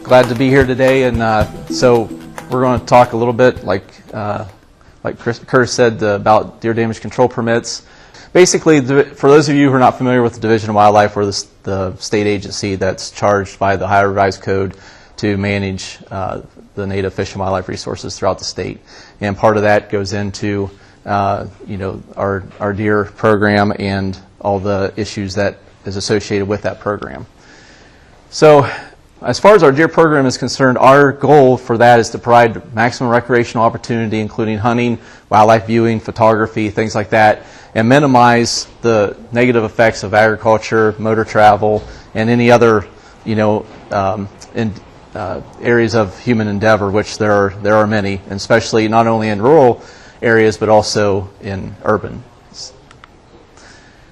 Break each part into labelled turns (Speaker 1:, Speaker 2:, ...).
Speaker 1: Glad to be here today, and so we're going to talk a little bit, like Curtis said, about deer damage control permits. Basically, for those of you who are not familiar with the Division of Wildlife, we're the state agency that's charged by the Ohio Revised Code to manage the native fish and wildlife resources throughout the state, and part of that goes into our deer program and all the issues that is associated with that program. So, as far as our deer program is concerned, our goal for that is to provide maximum recreational opportunity, including hunting, wildlife viewing, photography, things like that, and minimize the negative effects of agriculture, motor travel, and any other, areas of human endeavor, which there are many, and especially not only in rural areas but also in urban.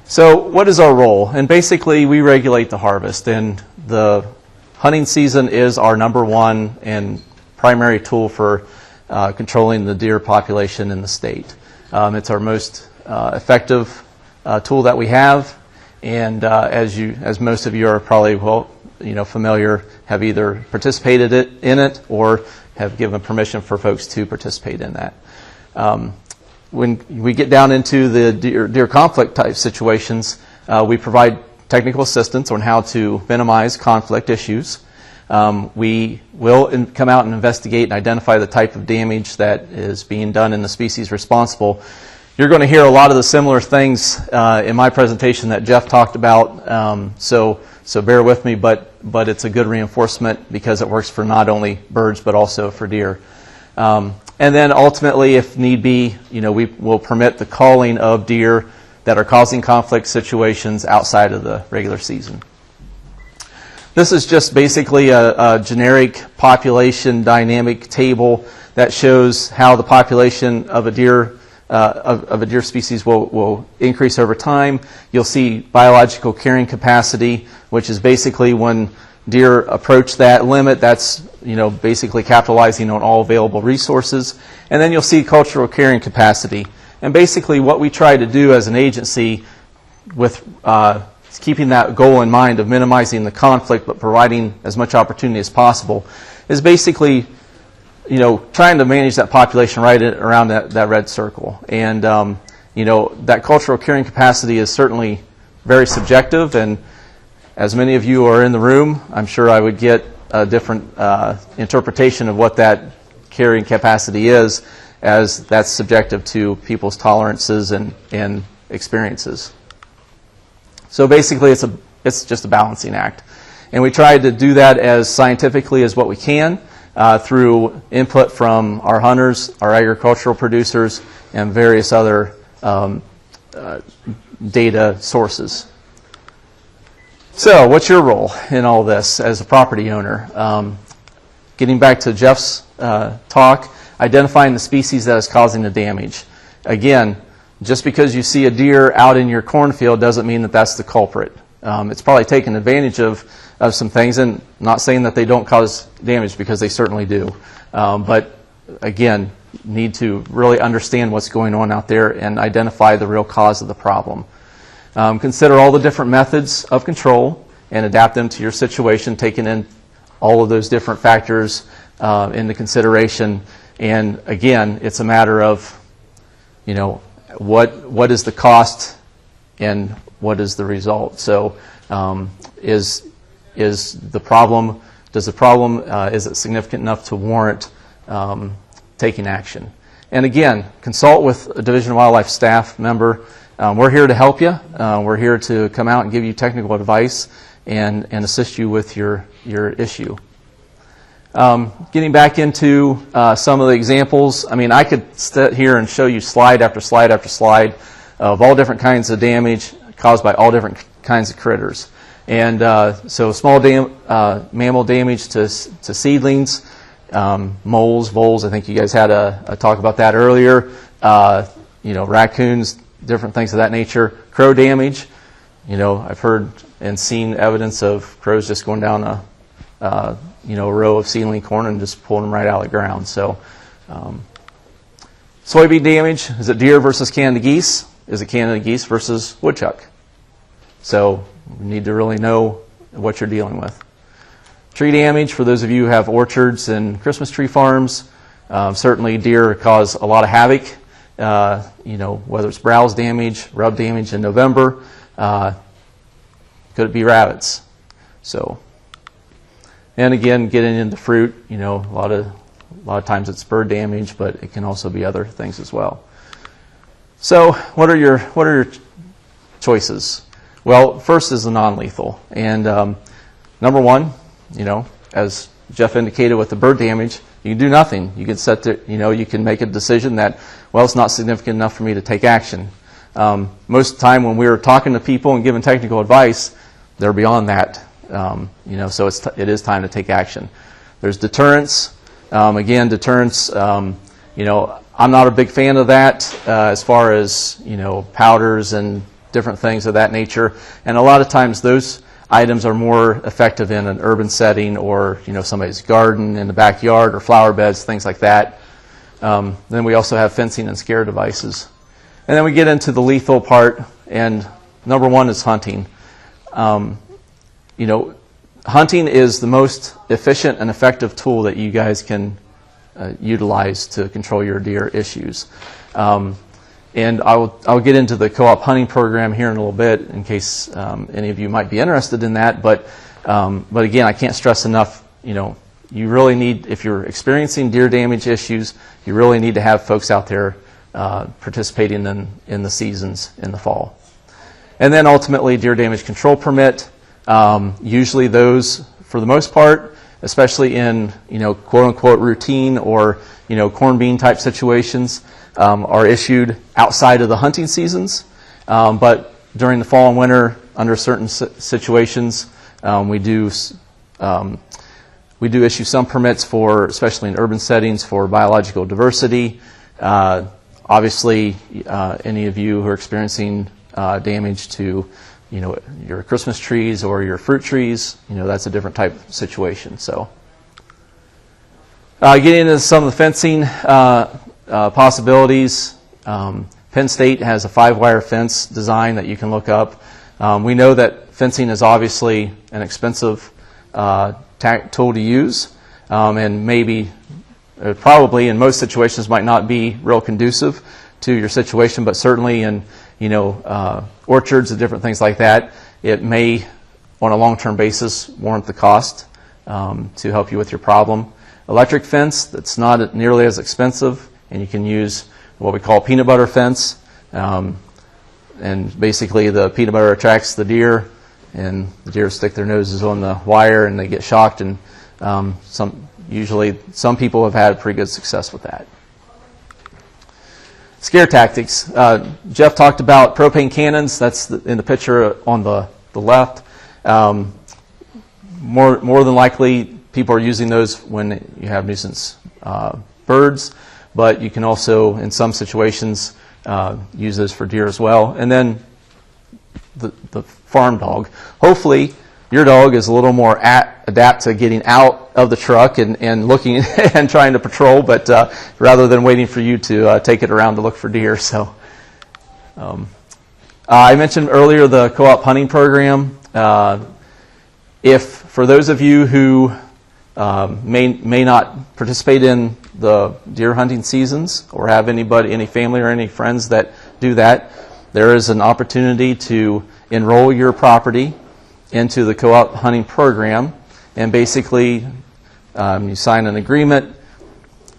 Speaker 1: So, what is our role? And basically, we regulate the harvest, and the hunting season is our #1 and primary tool for controlling the deer population in the state. It's our most effective tool that we have, and as most of you are probably familiar, have either participated in it or have given permission for folks to participate in that. When we get down into the deer conflict type situations, we provide technical assistance on how to minimize conflict issues. We will come out and investigate and identify the type of damage that is being done in the species responsible. You're going to hear a lot of the similar things in my presentation that Jeff talked about, so bear with me, but it's a good reinforcement because it works for not only birds but also for deer. And then ultimately, if need be, we will permit the calling of deer that are causing conflict situations outside of the regular season. This is just basically a generic population dynamic table that shows how the population of a deer species will increase over time. You'll see biological carrying capacity, which is basically when deer approach that limit, that's basically capitalizing on all available resources. And then you'll see cultural carrying capacity. And basically what we try to do as an agency with keeping that goal in mind of minimizing the conflict but providing as much opportunity as possible is basically trying to manage that population right around that red circle. And that cultural carrying capacity is certainly very subjective, and as many of you are in the room, I'm sure I would get a different interpretation of what that carrying capacity is, as that's subjective to people's tolerances and experiences. So basically, it's just a balancing act, and we try to do that as scientifically as what we can through input from our hunters, our agricultural producers, and various other data sources. So, what's your role in all this as a property owner? Getting back to Jeff's talk, identifying the species that is causing the damage. Again, just because you see a deer out in your cornfield doesn't mean that that's the culprit. It's probably taken advantage of some things, and not saying that they don't cause damage, because they certainly do. But again, need to really understand what's going on out there and identify the real cause of the problem. Consider all the different methods of control and adapt them to your situation, taking in all of those different factors into consideration. And again, it's a matter of, what is the cost and what is the result. So, is the problem is it significant enough to warrant taking action? And again, consult with a Division of Wildlife staff member. We're here to help you. We're here to come out and give you technical advice and assist you with your issue. Getting back into some of the examples, I could sit here and show you slide after slide after slide of all different kinds of damage caused by all different kinds of critters. And so small mammal damage to seedlings, moles, voles. I think you guys had a talk about that earlier. Raccoons, different things of that nature. Crow damage. I've heard and seen evidence of crows just going down a row of seedling corn and just pulling them right out of the ground. So, soybean damage. Is it deer versus Canada geese? Is it Canada geese versus woodchuck? So we need to really know what you're dealing with. Tree damage, for those of you who have orchards and Christmas tree farms, certainly deer cause a lot of havoc. Whether it's browse damage, rub damage in November, could it be rabbits? So, and again, getting into fruit, a lot of times it's bird damage, but it can also be other things as well. So, what are your choices? Well, first is the non-lethal, and number one, as Jeff indicated with the bird damage, you can do nothing. You can you can make a decision that, well, it's not significant enough for me to take action. Most of the time when we're talking to people and giving technical advice, they're beyond that. So it is time to take action. There's deterrence. Again, deterrence, I'm not a big fan of that as far as, powders and different things of that nature. And a lot of times those items are more effective in an urban setting or, somebody's garden in the backyard or flower beds, things like that. Then we also have fencing and scare devices. And then we get into the lethal part, and number one is hunting. Hunting is the most efficient and effective tool that you guys can utilize to control your deer issues. And I'll get into the co-op hunting program here in a little bit in case any of you might be interested in that. But again, I can't stress enough, you really need, if you're experiencing deer damage issues, you really need to have folks out there participating in the seasons in the fall. And then ultimately, deer damage control permit. Usually those, for the most part, especially in quote-unquote routine or corn bean type situations, are issued outside of the hunting seasons. But during the fall and winter, under certain situations, we do issue some permits for, especially in urban settings, for biological diversity. Obviously, any of you who are experiencing damage to your Christmas trees or your fruit trees, that's a different type of situation. So, getting into some of the fencing possibilities. Penn State has a 5-wire fence design that you can look up. We know that fencing is obviously an expensive tool to use, and probably in most situations might not be real conducive to your situation, but certainly in orchards and different things like that, it may, on a long-term basis, warrant the cost to help you with your problem. Electric fence, that's not nearly as expensive, and you can use what we call peanut butter fence. And basically the peanut butter attracts the deer, and the deer stick their noses on the wire and they get shocked, and usually some people have had pretty good success with that. Scare tactics. Jeff talked about propane cannons. That's in the picture on the left. More than likely, people are using those when you have nuisance birds, but you can also, in some situations, use those for deer as well. And then the farm dog. Hopefully, your dog is a little more adapt to getting out of the truck and looking and trying to patrol, but rather than waiting for you to take it around to look for deer. So, I mentioned earlier the co-op hunting program. If for those of you who may not participate in the deer hunting seasons or have any family or any friends that do that, there is an opportunity to enroll your property into the co-op hunting program, and basically you sign an agreement.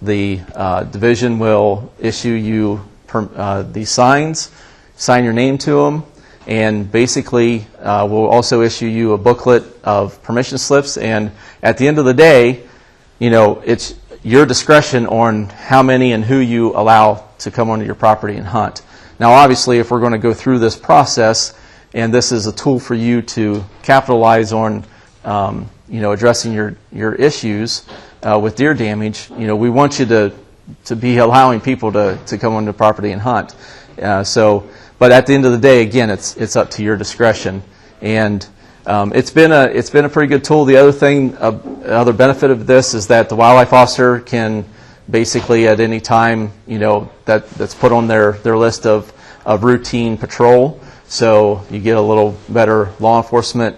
Speaker 1: The division will issue you these signs, sign your name to them, and basically we'll also issue you a booklet of permission slips. And at the end of the day, it's your discretion on how many and who you allow to come onto your property and hunt. Now, obviously, if we're going to go through this process, and this is a tool for you to capitalize on, addressing your issues with deer damage, we want you to be allowing people to come onto the property and hunt. But at the end of the day, again, it's up to your discretion, and it's been a pretty good tool. The other benefit of this is that the wildlife officer can basically at any time, that's put on their list of routine patrol. So you get a little better law enforcement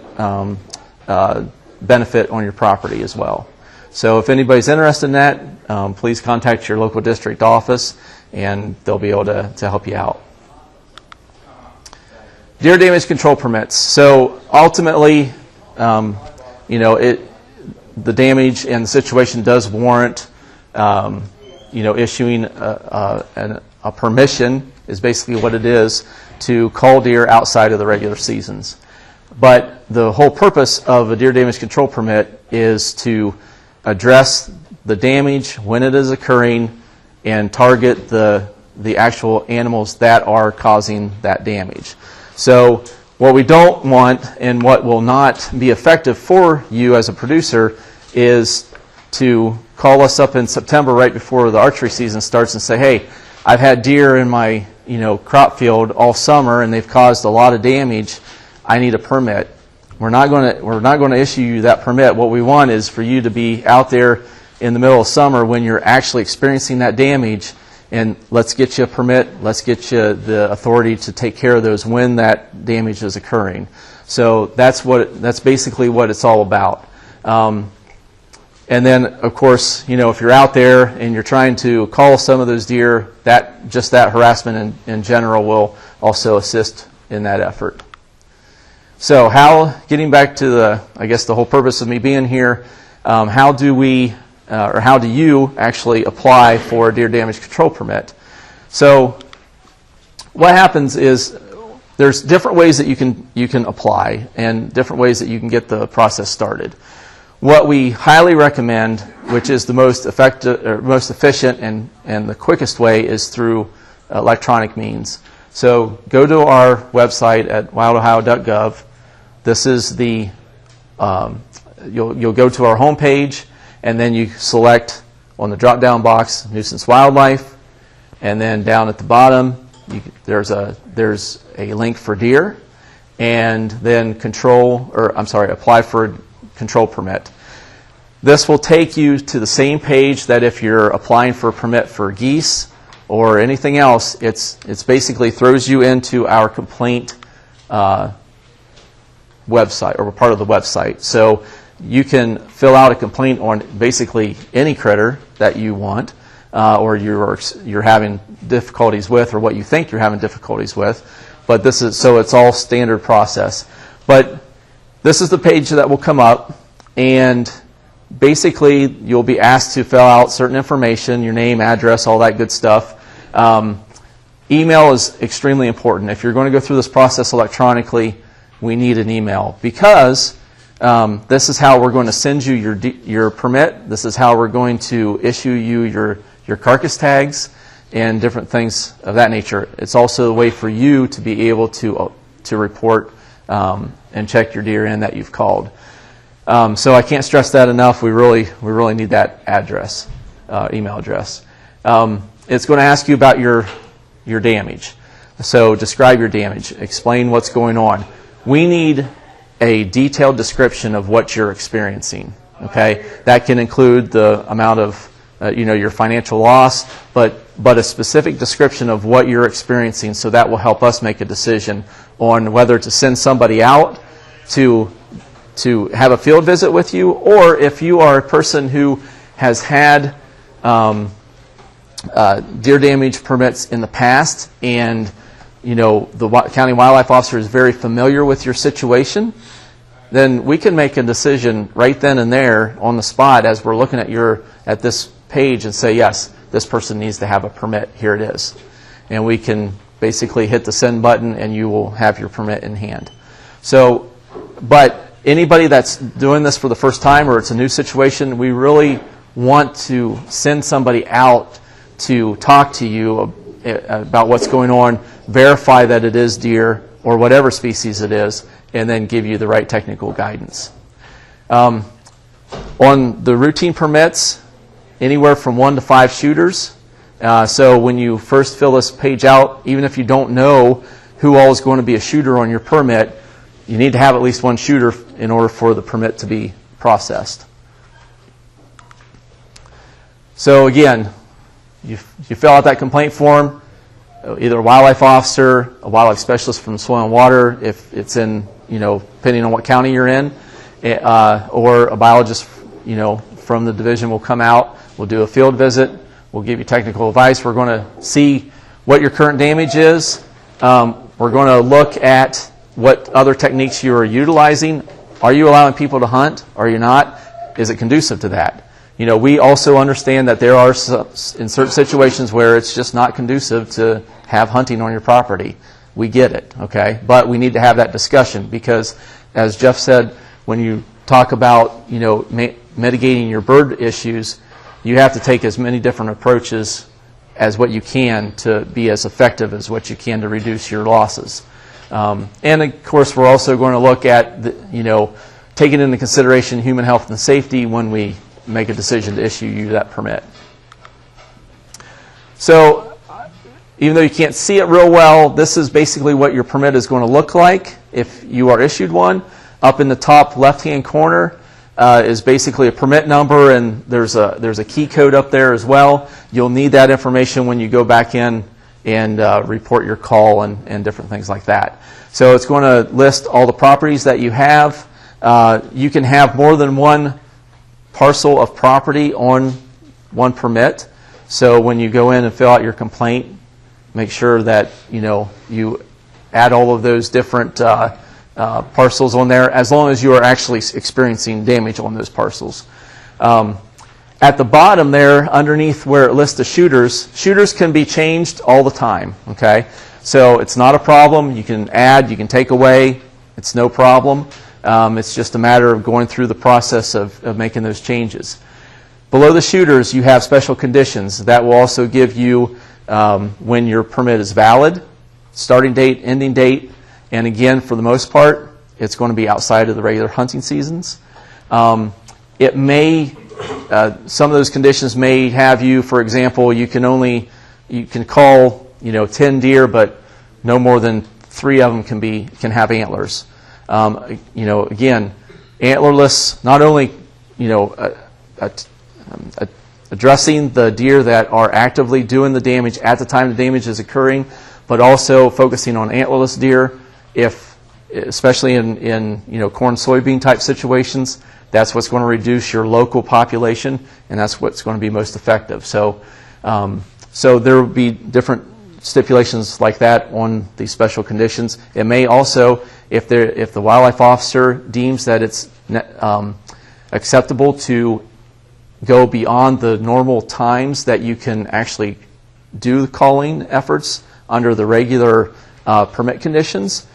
Speaker 1: benefit on your property as well. So if anybody's interested in that, please contact your local district office, and they'll be able to help you out. Deer damage control permits. So ultimately, the damage and the situation does warrant, issuing a permission is basically what it is to cull deer outside of the regular seasons. But the whole purpose of a deer damage control permit is to address the damage when it is occurring and target the actual animals that are causing that damage. So what we don't want and what will not be effective for you as a producer is to call us up in September right before the archery season starts and say, hey, I've had deer in my crop field all summer and they've caused a lot of damage. I need a permit. We're not going to issue you that permit. What we want is for you to be out there in the middle of summer when you're actually experiencing that damage, and let's get you a permit. Let's get you the authority to take care of those when that damage is occurring. So that's basically what it's all about. And then, of course, if you're out there and you're trying to cull some of those deer, that harassment in general will also assist in that effort. So getting back to the whole purpose of me being here, how do you actually apply for a deer damage control permit? So what happens is there's different ways that you can apply and different ways that you can get the process started. What we highly recommend, which is the most effective, or most efficient and the quickest way, is through electronic means. So go to our website at wildohio.gov. This is the you'll go to our homepage, and then you select on the drop-down box nuisance wildlife, and then down at the bottom there's a link for deer, and then apply for a control permit. This will take you to the same page that if you're applying for a permit for geese or anything else. It's basically throws you into our complaint website, or part of the website. So you can fill out a complaint on basically any critter that you want, or you're having difficulties with, or what you think you're having difficulties with. But it's all standard process. But this is the page that will come up, and basically you'll be asked to fill out certain information, your name, address, all that good stuff. Email is extremely important. If you're going to go through this process electronically, we need an email, because this is how we're going to send you your permit. This is how we're going to issue you your carcass tags and different things of that nature. It's also a way for you to be able to report and check your deer in that you've called. So I can't stress that enough. We really need that address, email address. It's going to ask you about your damage. So describe your damage. Explain what's going on. We need a detailed description of what you're experiencing. Okay, that can include the amount of your financial loss, but a specific description of what you're experiencing. So that will help us make a decision on whether to send somebody out to have a field visit with you, or if you are a person who has had deer damage permits in the past, and the county wildlife officer is very familiar with your situation, then we can make a decision right then and there on the spot as we're looking at this page and say, yes, this person needs to have a permit. Here it is. And we can basically hit the send button and you will have your permit in hand. So, but anybody that's doing this for the first time, or it's a new situation, we really want to send somebody out to talk to you about what's going on, verify that it is deer or whatever species it is, and then give you the right technical guidance. On the routine permits, anywhere from 1 to 5 shooters. So when you first fill this page out, even if you don't know who all is going to be a shooter on your permit, you need to have at least one shooter in order for the permit to be processed. So again, you fill out that complaint form, either a wildlife officer, a wildlife specialist from Soil and Water, if it's in, depending on what county you're in, or a biologist, from the division will come out. We'll do a field visit. We'll give you technical advice. We're going to see what your current damage is. We're going to look at what other techniques you are utilizing. Are you allowing people to hunt? Are you not? Is it conducive to that? We also understand that there are in certain situations where it's just not conducive to have hunting on your property. We get it, okay? But we need to have that discussion because, as Jeff said, when you talk about, mitigating your bird issues, you have to take as many different approaches as what you can to be as effective as what you can to reduce your losses. And of course, we're also going to look at, taking into consideration human health and safety when we make a decision to issue you that permit. So, even though you can't see it real well, this is basically what your permit is going to look like if you are issued one. Up in the top left-hand corner is basically a permit number, and there's a key code up there as well. You'll need that information when you go back in and report your call and different things like that. So it's going to list all the properties that you have. You can have more than one parcel of property on one permit. So when you go in and fill out your complaint, make sure that you add all of those different parcels on there, as long as you are actually experiencing damage on those parcels. At the bottom there, underneath where it lists the shooters can be changed all the time, okay? So it's not a problem. You can add, you can take away. It's no problem. It's just a matter of going through the process of making those changes. Below the shooters, you have special conditions. That will also give you when your permit is valid, starting date, ending date, and again, for the most part, it's going to be outside of the regular hunting seasons. It may, some of those conditions may have you, for example, you can call 10 deer, but no more than 3 of them can have antlers. Again, antlerless, not only addressing the deer that are actively doing the damage at the time the damage is occurring, but also focusing on antlerless deer. Especially in corn, soybean type situations, that's what's going to reduce your local population, and that's what's going to be most effective. So, so there will be different stipulations like that on these special conditions. It may also, if the wildlife officer deems that it's acceptable to go beyond the normal times that you can actually do the calling efforts under the regular permit conditions,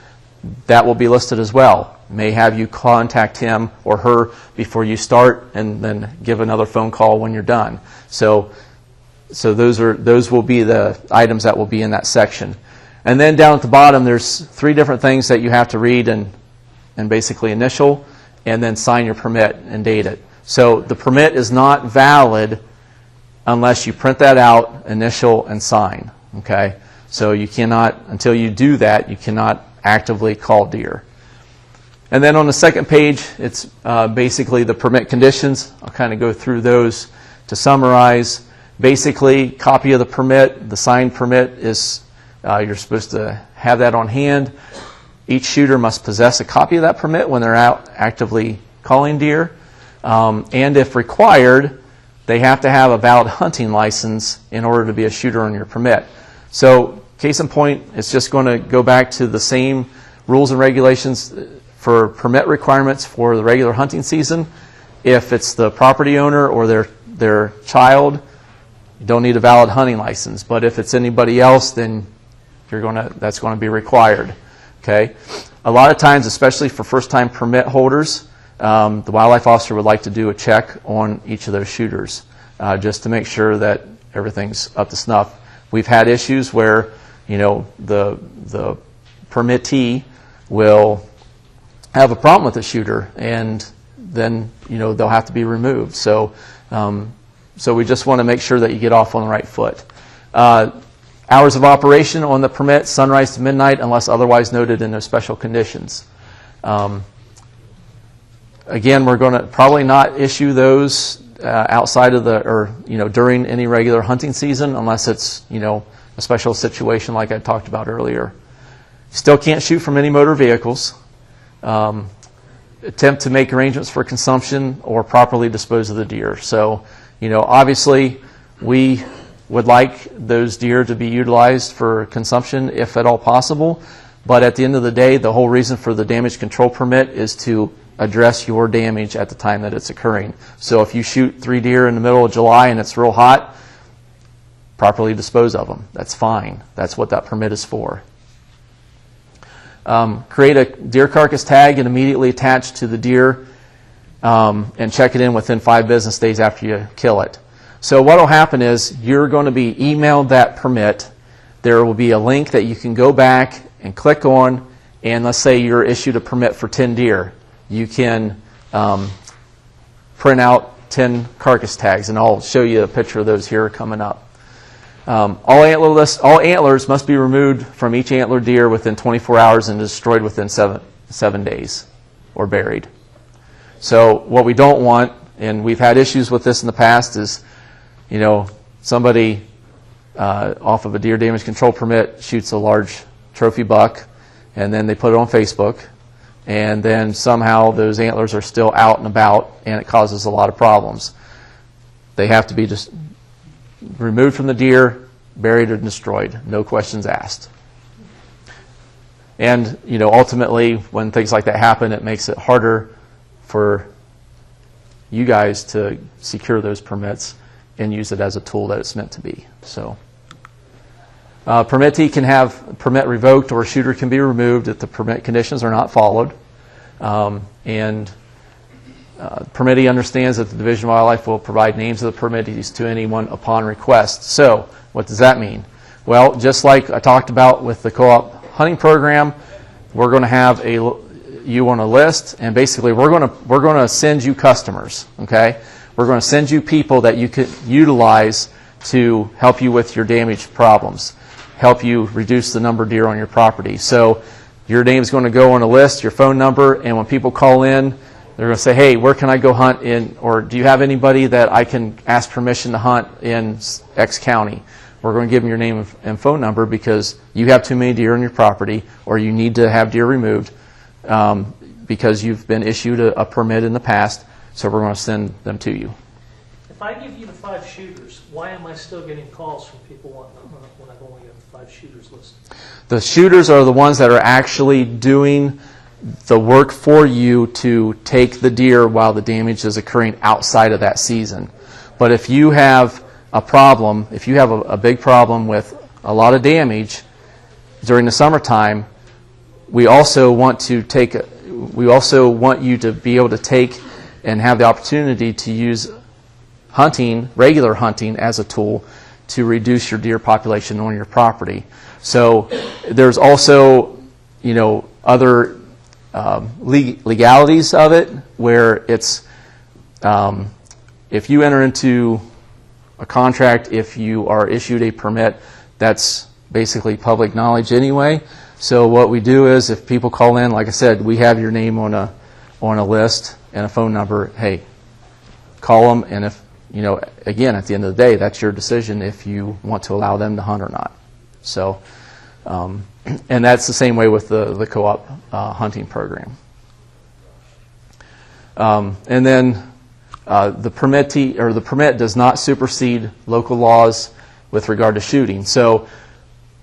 Speaker 1: that will be listed as well. May have you contact him or her before you start, and then give another phone call when you're done. So those will be the items that will be in that section. And then down at the bottom, there's 3 different things that you have to read and basically initial, and then sign your permit and date it. So the permit is not valid unless you print that out, initial, and sign. Okay. So you cannot, until you do that, you cannot actively call deer. And then on the second page, it's basically the permit conditions. I'll kind of go through those to summarize. Basically, copy of the permit, the signed permit is, you're supposed to have that on hand. Each shooter must possess a copy of that permit when they're out actively calling deer. And if required, they have to have a valid hunting license in order to be a shooter on your permit. So, case in point, it's just going to go back to the same rules and regulations for permit requirements for the regular hunting season. If it's the property owner or their child, you don't need a valid hunting license. But if it's anybody else, then that's going to be required. Okay. A lot of times, especially for first-time permit holders, the wildlife officer would like to do a check on each of those shooters just to make sure that everything's up to snuff. We've had issues where the permittee will have a problem with the shooter, and then they'll have to be removed. So so we just want to make sure that you get off on the right foot. Hours of operation on the permit, sunrise to midnight, unless otherwise noted in those special conditions. Again, we're going to probably not issue those outside of during any regular hunting season, unless it's a special situation like I talked about earlier. Still can't shoot from any motor vehicles. attempt to make arrangements for consumption or properly dispose of the deer. So, obviously we would like those deer to be utilized for consumption if at all possible, but at the end of the day, the whole reason for the damage control permit is to address your damage at the time that it's occurring. So if you shoot 3 deer in the middle of July and it's real hot, properly dispose of them. That's fine. That's what that permit is for. Create a deer carcass tag and immediately attach to the deer and check it in within 5 business days after you kill it. So what will happen is you're going to be emailed that permit. There will be a link that you can go back and click on, and let's say you're issued a permit for 10 deer. You can print out 10 carcass tags, and I'll show you a picture of those here coming up. All antlers must be removed from each antler deer within 24 hours and destroyed within 7 days or buried. So what we don't want, and we've had issues with this in the past, is somebody off of a deer damage control permit shoots a large trophy buck, and then they put it on Facebook, and then somehow those antlers are still out and about, and it causes a lot of problems. They have to be just removed from the deer, buried or destroyed, no questions asked. And ultimately, when things like that happen, it makes it harder for you guys to secure those permits and use it as a tool that it's meant to be. So, permittee can have permit revoked, or a shooter can be removed if the permit conditions are not followed. Permittee understands that the Division of Wildlife will provide names of the permittees to anyone upon request. So, what does that mean? Well, just like I talked about with the co-op hunting program, we're going to have you on a list, and basically we're going to send you customers. Okay, we're going to send you people that you could utilize to help you with your damage problems, help you reduce the number of deer on your property. So your name is going to go on a list, your phone number, and when people call in, they're going to say, hey, where can I go hunt in, or do you have anybody that I can ask permission to hunt in X county? We're going to give them your name and phone number because you have too many deer on your property, or you need to have deer removed because you've been issued a permit in the past, so we're going to send them to you.
Speaker 2: If I give you the 5 shooters, why am I still getting calls from people wanting to hunt when I've only got the 5 shooters listed?
Speaker 1: The shooters are the ones that are actually doing the work for you to take the deer while the damage is occurring outside of that season. But if you have a problem, if you have a big problem with a lot of damage during the summertime, we also want you to be able to take and have the opportunity to use hunting, regular hunting, as a tool to reduce your deer population on your property. So there's also, other legalities of it, where it's if you enter into a contract, if you are issued a permit, that's basically public knowledge anyway. So what we do is, if people call in, like I said, we have your name on a list and a phone number. Hey, call them, and if again, at the end of the day, that's your decision if you want to allow them to hunt or not. So, and that's the same way with the co-op hunting program. And then the permit does not supersede local laws with regard to shooting. So,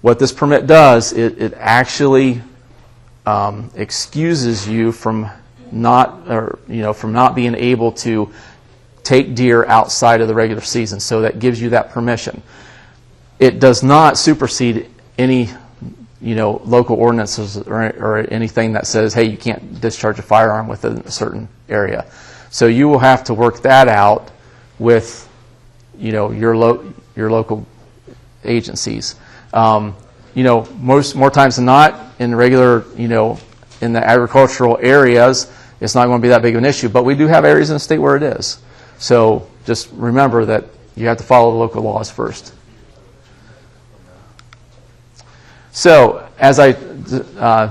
Speaker 1: what this permit does, it actually excuses you from not being able to take deer outside of the regular season. So that gives you that permission. It does not supersede any local ordinances or anything that says, hey, you can't discharge a firearm within a certain area. So you will have to work that out with your local agencies. More times than not, in regular, in the agricultural areas, it's not going to be that big of an issue. But we do have areas in the state where it is. So just remember that you have to follow the local laws first. So, as I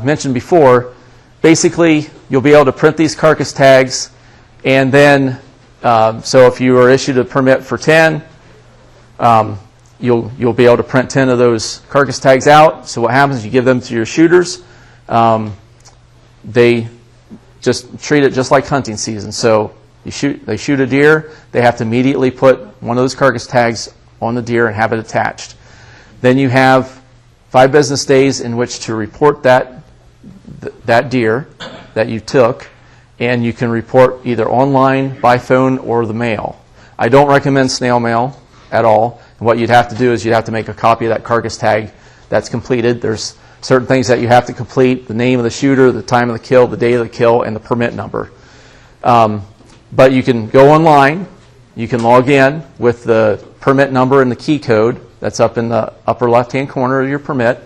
Speaker 1: mentioned before, basically you'll be able to print these carcass tags, and then so if you are issued a permit for 10, you'll be able to print 10 of those carcass tags out. So what happens is you give them to your shooters. They just treat it just like hunting season. So they shoot a deer, they have to immediately put one of those carcass tags on the deer and have it attached. Then you have 5 business days in which to report that deer that you took, and you can report either online, by phone, or the mail. I don't recommend snail mail at all. And what you'd have to do is you'd have to make a copy of that carcass tag that's completed. There's certain things that you have to complete: the name of the shooter, the time of the kill, the day of the kill, and the permit number. But you can go online, you can log in with the permit number and the key code that's up in the upper left-hand corner of your permit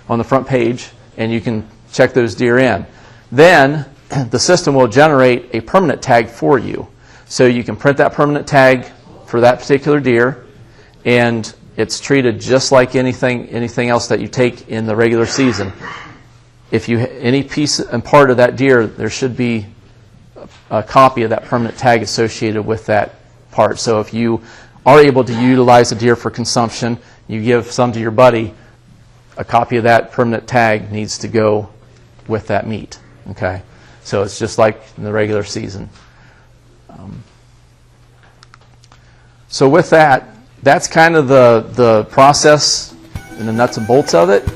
Speaker 1: on the front page, and you can check those deer in. Then the system will generate a permanent tag for you. So you can print that permanent tag for that particular deer, and it's treated just like anything else that you take in the regular season. If any piece and part of that deer, there should be a copy of that permanent tag associated with that part. So if you are able to utilize a deer for consumption, you give some to your buddy, a copy of that permanent tag needs to go with that meat. Okay, so it's just like in the regular season. So with that, that's kind of the process and the nuts and bolts of it.